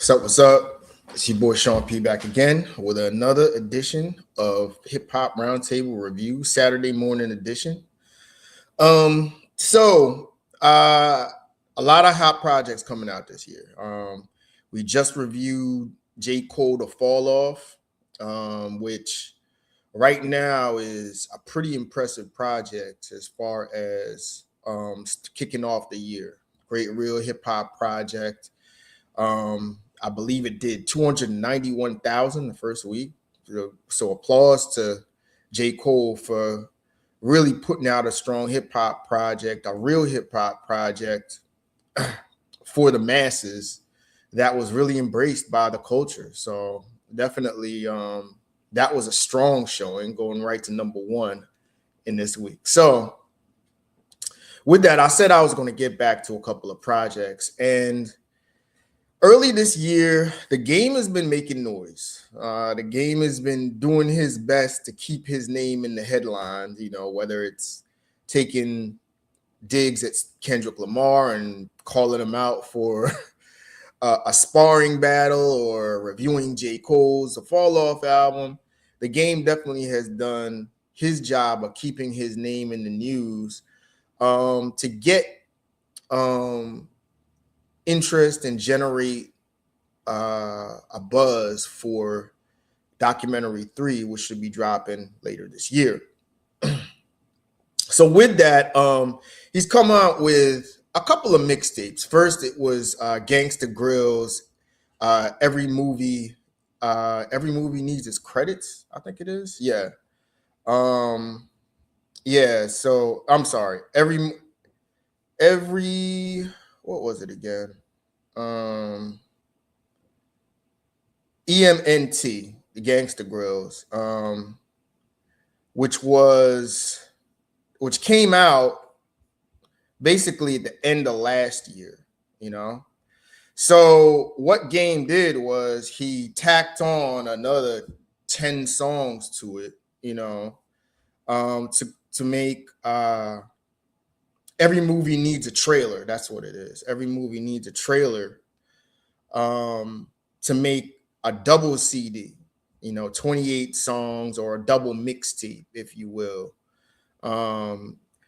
What's up? It's your boy Sean P back again with another edition of Hip Hop Roundtable Review, Saturday morning edition. So a lot of hot projects coming out this year. We just reviewed J. Cole The Fall Off, which right now is a pretty impressive project as far as kicking off the year. Great real hip hop project. I believe it did 291,000 the first week. So applause to J. Cole for really putting out a strong hip hop project, a real hip hop project for the masses that was really embraced by the culture. So definitely that was a strong showing, going right to number one in this week. So with that, I said I was going to get back to a couple of projects. And early this year, the game has been making noise. The game has been doing his best to keep his name in the headlines, whether it's taking digs at Kendrick Lamar and calling him out for a sparring battle or reviewing J. Cole's The Fall Off album. The game definitely has done his job of keeping his name in the news to get interest and generate a buzz for documentary 3, which should be dropping later this year. So with that, he's come out with a couple of mixtapes. First, it was Gangsta Grill's Every Movie Needs Its Credits, I think it is. Yeah. So I'm sorry. Every what was it again? EMNT, the Gangsta Grills, which came out basically at the end of last year, So what Game did was he tacked on another 10 songs to it, to make Every Movie Needs a Trailer. That's what it is. Every movie needs a trailer to make a double CD, 28 songs or a double mixtape, if you will.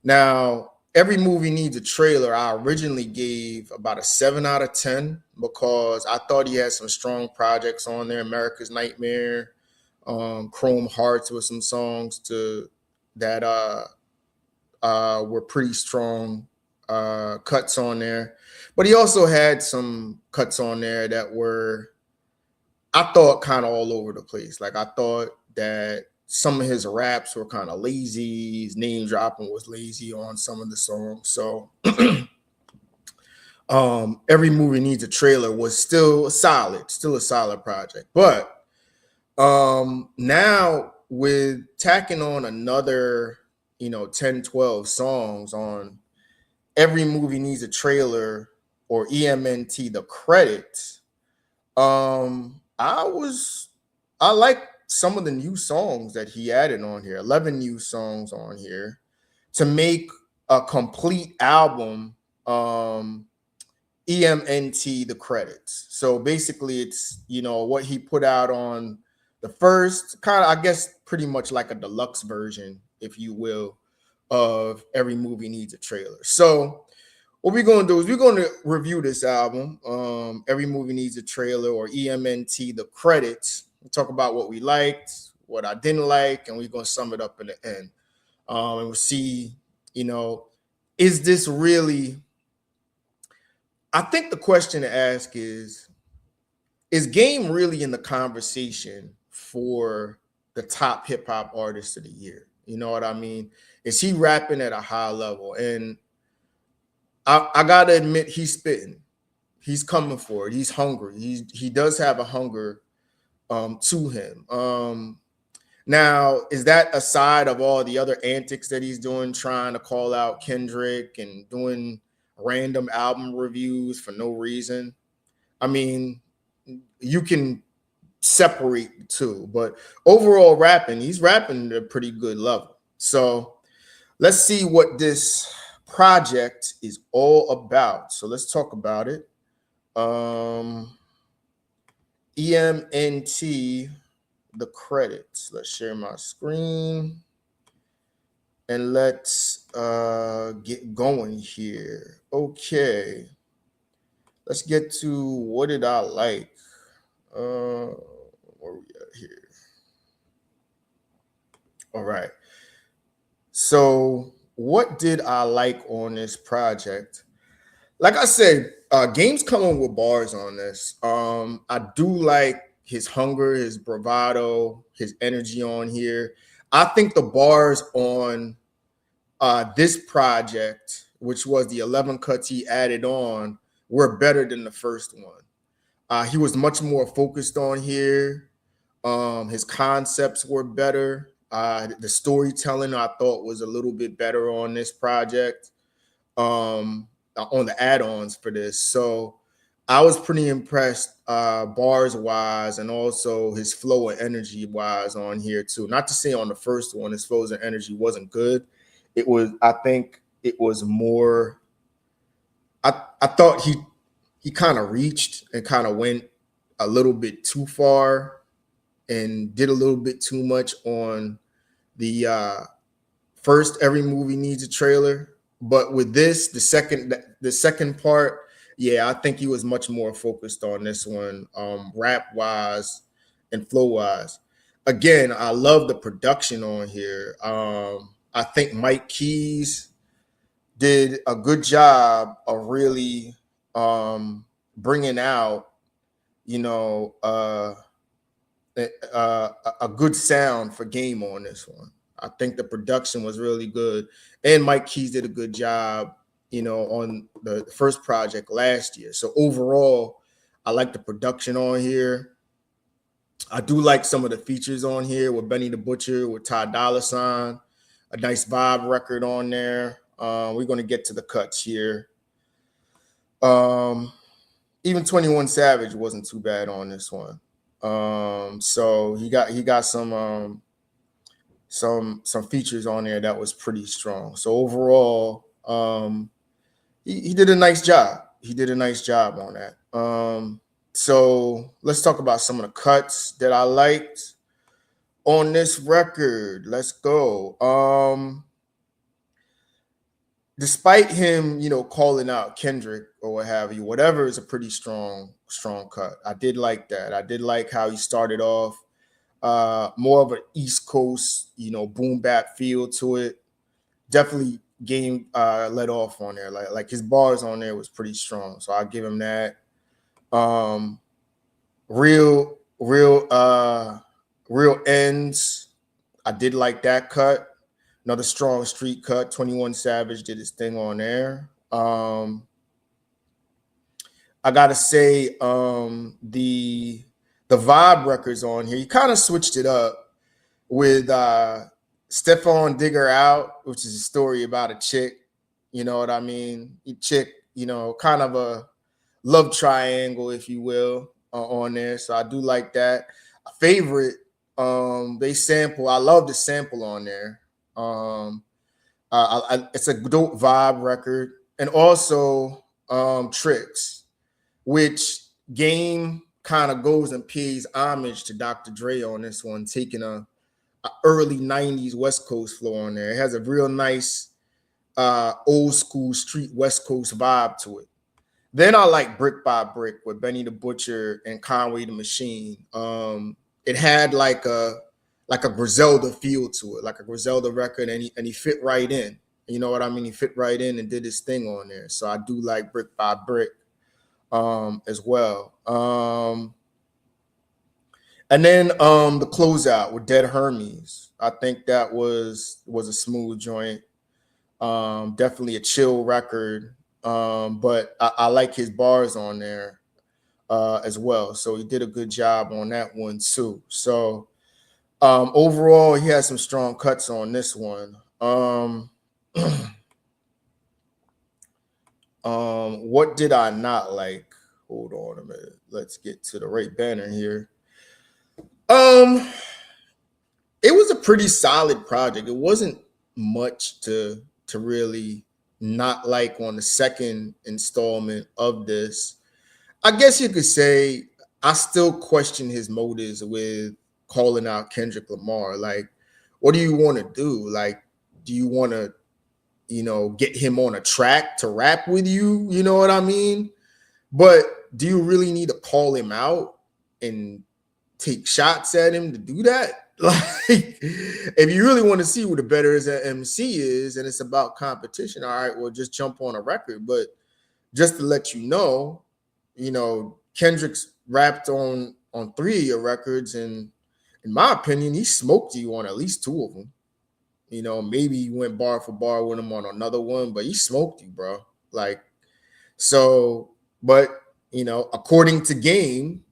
Now, Every Movie Needs a Trailer, I originally gave about a 7 out of 10 because I thought he had some strong projects on there. America's Nightmare, Chrome Hearts with some songs that were pretty strong cuts on there. But he also had some cuts on there that were, I thought, kind of all over the place. Like, I thought that some of his raps were kind of lazy. His name dropping was lazy on some of the songs. So Every Movie Needs a Trailer was still a solid project. But now with tacking on another, 10, 12 songs on Every Movie Needs a Trailer or EMNT The Credits, I like some of the new songs that he added on here, 11 new songs on here to make a complete album, EMNT The Credits. So basically it's, what he put out on the first, kind of, I guess, pretty much like a deluxe version, if you will, of Every Movie Needs a Trailer. So what we're going to do is we're going to review this album, Every Movie Needs a Trailer or EMNT The Credits. We'll talk about what we liked, what I didn't like, and we're going to sum it up in the end. And we'll see, is this really... I think the question to ask is Game really in the conversation for the top hip hop artist of the year? You know what I mean? Is he rapping at a high level? And I gotta admit, he's spitting. He's coming for it. He's hungry. He does have a hunger to him. Now, is that aside of all the other antics that he's doing, trying to call out Kendrick and doing random album reviews for no reason? I mean, you can separate the two, but overall he's rapping at a pretty good level. So let's see what this project is all about. So let's talk about it. EMNT The Credits. Let's share my screen and let's get going here. Okay, let's get to what did I like. Where we at here? All right. So, what did I like on this project? Like I said, games coming with bars on this. I do like his hunger, his bravado, his energy on here. I think the bars on this project, which was the 11 cuts he added on, were better than the first one. He was much more focused on here. His concepts were better. The storytelling I thought was a little bit better on this project, on the add-ons for this. So I was pretty impressed, bars wise, and also his flow and energy wise on here too. Not to say on the first one, his flows and energy wasn't good. It was, I think, it was more. I thought he kind of reached and kind of went a little bit too far and did a little bit too much on the first Every Movie Needs a Trailer. But with this, the second part, yeah, I think he was much more focused on this one, rap wise and flow wise. Again, I love the production on here. I think Mike Keys did a good job of really bringing out, you know, a good sound for Game on this one. I think the production was really good, and Mike Keys did a good job, you know, on the first project last year. So overall, I like the production on here. I do like some of the features on here with Benny the Butcher, with Ty Dolla $ign, a nice vibe record on there. We're going to get to the cuts here. Even 21 Savage wasn't too bad on this one. So he got some features on there that was pretty strong. So overall, he did a nice job. He did a nice job on that. So let's talk about some of the cuts that I liked on this record. Let's go. Despite him, you know, calling out Kendrick or what have you, whatever is a pretty strong cut. I did like that. I did like how he started off, more of an East Coast, you know, boom bap feel to it. Definitely Game let off on there. Like his bars on there was pretty strong. So I'll give him that. Real ends. I did like that cut. Another strong street cut. 21 Savage did his thing on there. I gotta say, the vibe records on here, he kind of switched it up with Stephon Digger Out, which is a story about a chick. You know what I mean? A chick, you know, kind of a love triangle, if you will, on there. So I do like that. A favorite, they sample. I love the sample on there. It's a dope vibe record, and also Tricks, which Game kind of goes and pays homage to Dr. Dre on this one, taking a early 90s West Coast flow on there. It has a real nice old school street West Coast vibe to it. Then I like Brick by Brick with Benny the Butcher and Conway the Machine. It had like a Griselda feel to it, like a Griselda record, and he fit right in. You know what I mean? He fit right in and did his thing on there. So I do like Brick by Brick as well. And then the closeout with Dead Hermes. I think that was a smooth joint. Definitely a chill record. But I like his bars on there as well. So he did a good job on that one too. So overall, he has some strong cuts on this one. What did I not like? Hold on a minute. Let's get to the right banner here. It was a pretty solid project. It wasn't much to really not like on the second installment of this. I guess you could say I still question his motives with calling out Kendrick Lamar. Like, what do you want to do? Like, do you want to, get him on a track to rap with you? You know what I mean? But do you really need to call him out and take shots at him to do that? Like, if you really want to see who the better as an MC is, and it's about competition, all right, well, just jump on a record. But just to let Kendrick's rapped on 3 of your records, and in my opinion, he smoked you on at least 2 of them. Maybe you went bar for bar with him on another one, but he smoked you, bro. Like, so, but according to Game,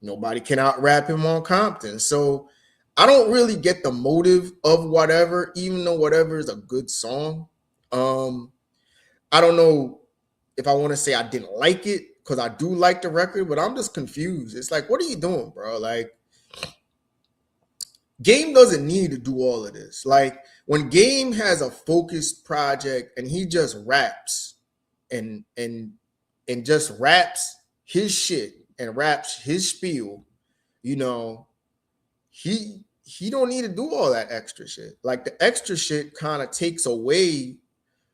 nobody can out rap him on Compton. So I don't really get the motive of whatever, even though whatever is a good song. I don't know if I want to say I didn't like it, because I do like the record, but I'm just confused. It's like, what are you doing, bro? Like, Game doesn't need to do all of this. Like, when Game has a focused project and he just raps and just raps his shit and raps his spiel, he don't need to do all that extra shit. Like, the extra shit kind of takes away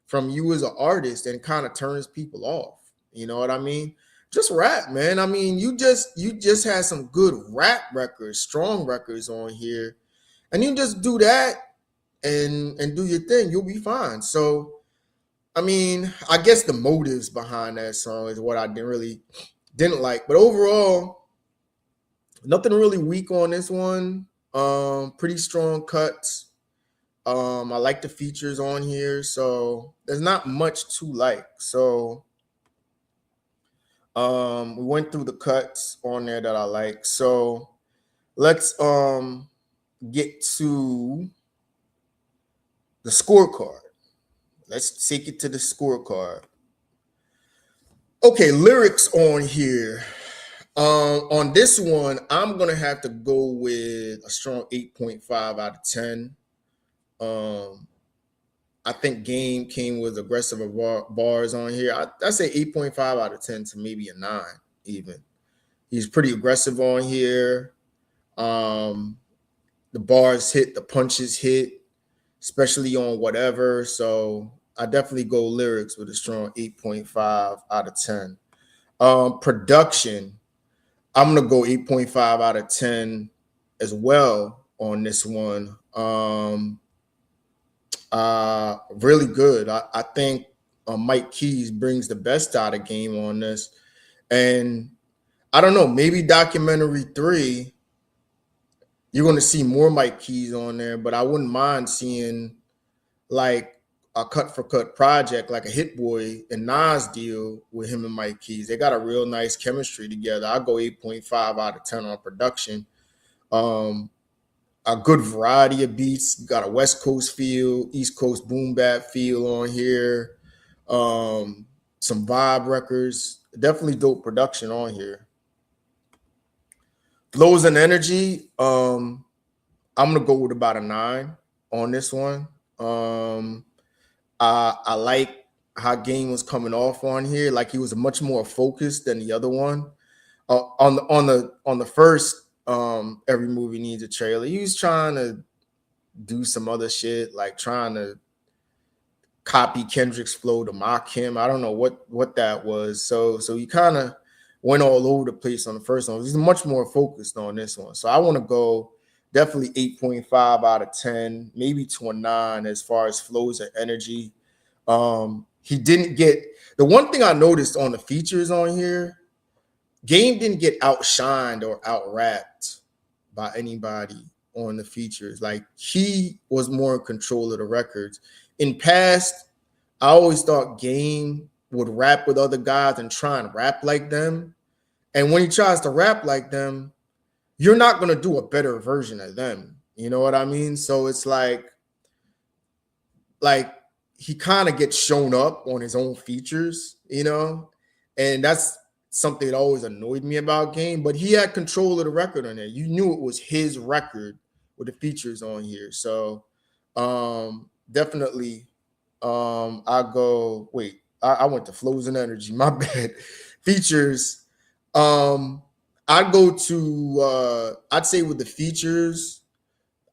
from you as an artist and kind of turns people off. You know what I mean? Just rap, man. I mean, you just had some good rap records, strong records on here, and you just do that and do your thing. You'll be fine. So, I mean, I guess the motives behind that song is what I didn't like. But overall, nothing really weak on this one. Pretty strong cuts. I like the features on here, so there's not much to like. So we went through the cuts on there that I like. So let's get to the scorecard. Let's take it to the scorecard. Okay, lyrics on here. On this one, I'm gonna have to go with a strong 8.5 out of 10. I think Game came with aggressive bars on here. I say 8.5 out of 10 to maybe a 9 even. He's pretty aggressive on here. The bars hit, the punches hit, especially on whatever. So I definitely go lyrics with a strong 8.5 out of 10. Production, I'm going to go 8.5 out of 10 as well on this one. Really good. I think Mike Keys brings the best out of Game on this. And I don't know, maybe documentary 3, you're going to see more Mike Keys on there, but I wouldn't mind seeing like a cut for cut project, like a Hit Boy and Nas deal with him and Mike Keys. They got a real nice chemistry together. I'll go 8.5 out of 10 on production. A good variety of beats. Got a West Coast feel, East Coast boom bap feel on here. Some vibe records. Definitely dope production on here. Flows and energy. I'm gonna go with about a 9 on this one. I like how Game was coming off on here. Like, he was much more focused than the other one. On the first Every Movie Needs a Trailer, he was trying to do some other shit, like trying to copy Kendrick's flow to mock him. I don't know what that was. So he kind of went all over the place on the first one. He's much more focused on this one. So I want to go definitely 8.5 out of 10, maybe to a 9 as far as flows and energy. He didn't get the one thing I noticed on the features on here. Game didn't get outshined or out-rapped by anybody on the features. Like, he was more in control of the records. In past, I always thought Game would rap with other guys and try and rap like them. And when he tries to rap like them, you're not going to do a better version of them. You know what I mean? So it's like he kind of gets shown up on his own features, and that's something that always annoyed me about Game, but he had control of the record on there. You knew it was his record with the features on here. So definitely I went to flows and energy. My bad. Features. I'd go to I'd say with the features,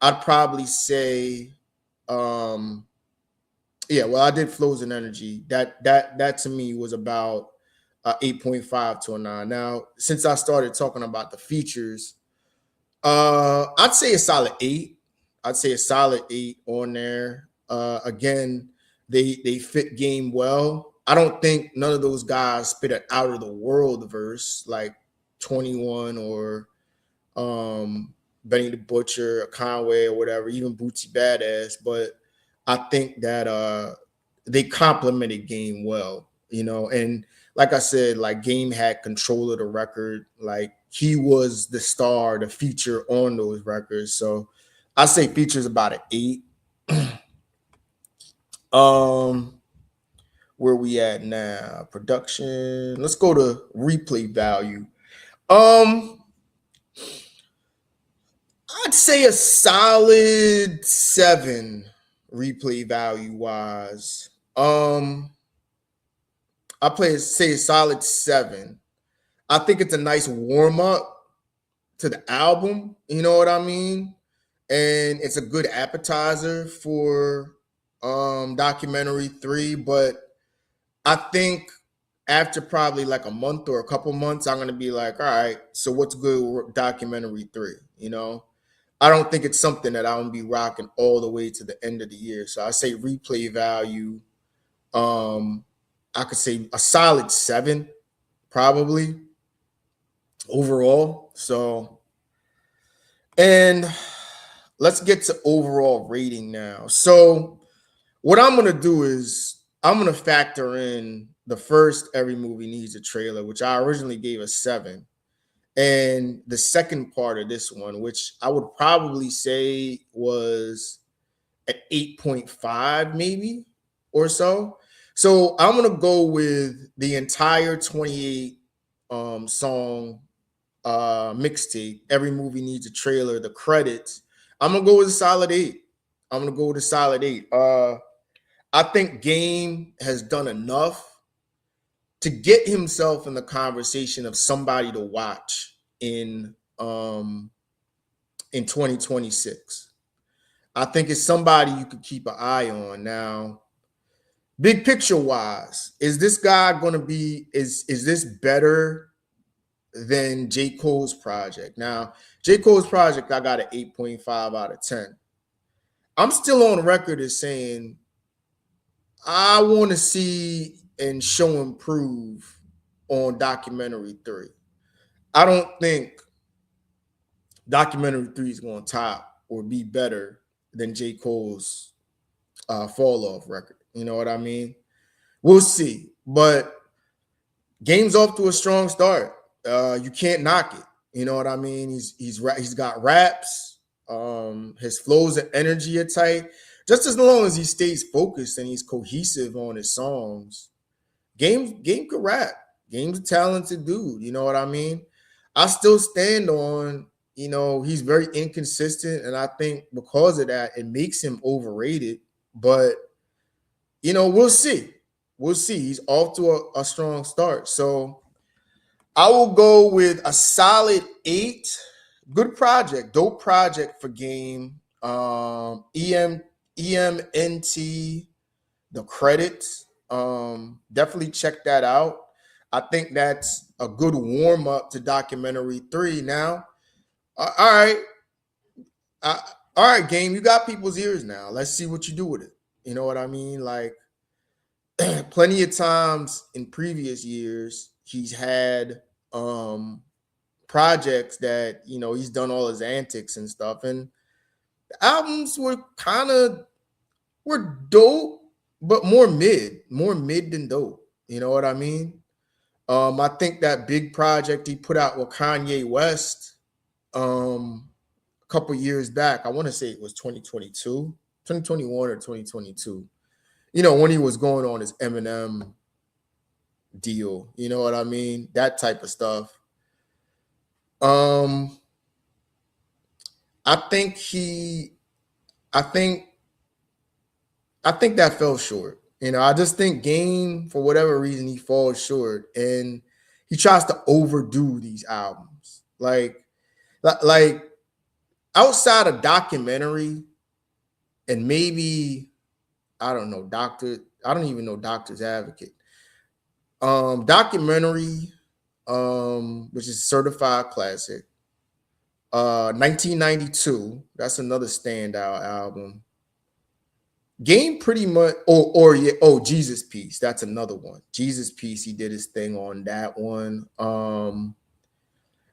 I'd probably say um yeah, well, I did Flows and Energy. That to me was about 8.5 to a 9. Now, since I started talking about the features, I'd say a solid 8. I'd say a solid 8 on there. Again, they fit game well. I don't think none of those guys spit an out of the world verse like 21 or Benny the Butcher or Conway or whatever, even Bootsy Badass. But I think that they complemented Game well, you know. And like I said, like Game had control of the record. Like he was the star, the feature on those records. So I say features about an 8. um, where we at now? Production. Let's go to replay value. Um, I'd say a solid 7 replay value wise. I say a solid 7. I think it's a nice warm up to the album. You know what I mean? And it's a good appetizer for documentary 3. But I think after probably like a month or a couple months, I'm gonna be like, all right, so what's good with documentary 3? You know, I don't think it's something that I'm gonna be rocking all the way to the end of the year. So I say replay value. Um, I could say a solid 7, probably overall. So, and let's get to overall rating now. So, what I'm gonna do is I'm gonna factor in the first Every Movie Needs a Trailer, which I originally gave a 7, and the second part of this one, which I would probably say was at 8.5 maybe or so. So I'm gonna go with the entire 28 song mixtape. Every Movie Needs a Trailer, the credits. I'm gonna go with a solid 8. I'm gonna go with a solid 8. I think Game has done enough to get himself in the conversation of somebody to watch in 2026. I think it's somebody you could keep an eye on. Now, big picture wise, is this guy going to be is this better than J. Cole's project? Now, J. Cole's project I got an 8.5 out of 10. I'm still on record as saying I want to see and show and prove on documentary 3. I don't think documentary 3 is going to top or be better than J. Cole's fall off record. You know what I mean? We'll see. But Game's off to a strong start. You can't knock it. You know what I mean? He's got raps. His flows and energy are tight. Just as long as he stays focused and he's cohesive on his songs, Game could rap. Game's a talented dude. You know what I mean? I still stand on, he's very inconsistent, and I think because of that, it makes him overrated. But we'll see. We'll see. He's off to a strong start. So I will go with a solid 8. Good project, dope project for Game. EMNT The Credits. Definitely check that out. I think that's a good warm up to documentary 3. Now, all right, all right, Game. You got people's ears now. Let's see what you do with it. You know what I mean? Like, plenty of times in previous years, he's had projects that he's done all his antics and stuff, and the albums were dope, but more mid than dope. You know what I mean? I think that big project he put out with Kanye West a couple years back, I want to say it was 2022, 2021 or 2022. When he was going on his Eminem deal, you know what I mean? That type of stuff. Um, I think he, I think, I think that fell short. I just think Game, for whatever reason, he falls short, and he tries to overdo these albums. Like outside of documentary and maybe I don't know, I don't even know Doctor's Advocate. Documentary, which is certified classic. 1992, that's another standout album. Game pretty much, Jesus Piece, that's another one. Jesus Piece, he did his thing on that one.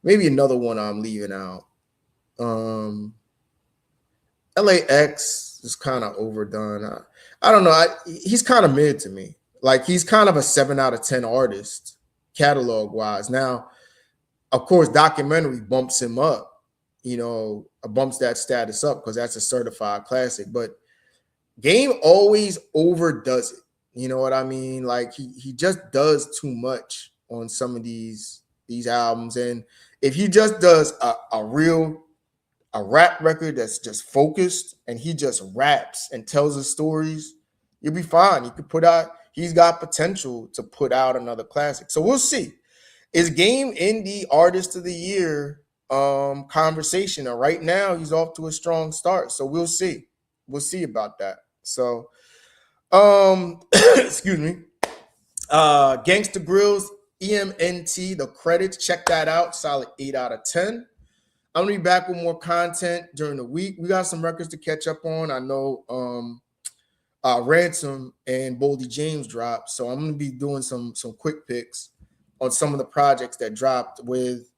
Maybe another one I'm leaving out. LAX is kind of overdone. I don't know. He's kind of mid to me. Like he's kind of a 7 out of 10 artist catalog wise. Now, of course, documentary bumps him up, bumps that status up because that's a certified classic. But Game always overdoes it. You know what I mean? Like he just does too much on some of these albums. And if he just does a rap record that's just focused and he just raps and tells his stories, you'll be fine. He's got potential to put out another classic. So we'll see. Is Game in the Artist of the Year conversation? And right now he's off to a strong start. So we'll see. We'll see about that. So excuse me. Gangsta Grills, EMNT, The Credits. Check that out. Solid 8 out of 10. I'm gonna be back with more content during the week. We got some records to catch up on. I know Ransom and Boldy James dropped, so I'm gonna be doing some quick picks on some of the projects that dropped with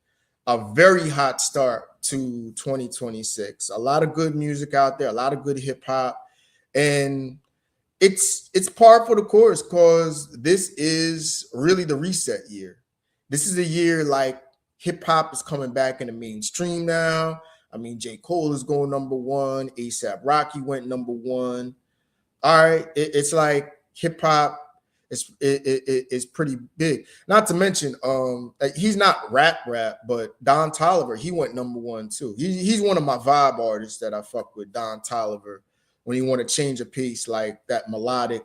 a very hot start to 2026. A lot of good music out there, a lot of good hip hop, and it's par for the course because this is really the reset year. This is the year like hip hop is coming back in the mainstream now. I mean, J. Cole is going number 1. A$AP Rocky went number 1. All right, it's like hip hop is pretty big. Not to mention, he's not rap, but Don Toliver, he went number 1 too. He's one of my vibe artists that I fuck with. Don Toliver, when you want to change a piece like that melodic,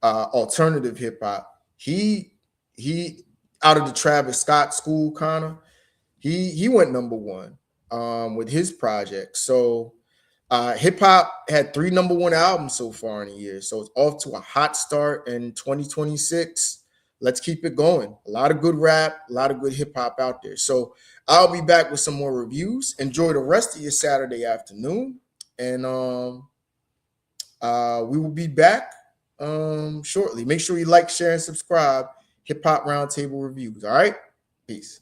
alternative hip hop, he out of the Travis Scott school, kind of, he went number 1 with his project. So hip hop had 3 number 1 albums so far in a year. So it's off to a hot start in 2026. Let's keep it going. A lot of good rap, a lot of good hip hop out there. So I'll be back with some more reviews. Enjoy the rest of your Saturday afternoon. And we will be back shortly. Make sure you like, share, and subscribe. Hip Hop Roundtable Reviews. All right? Peace.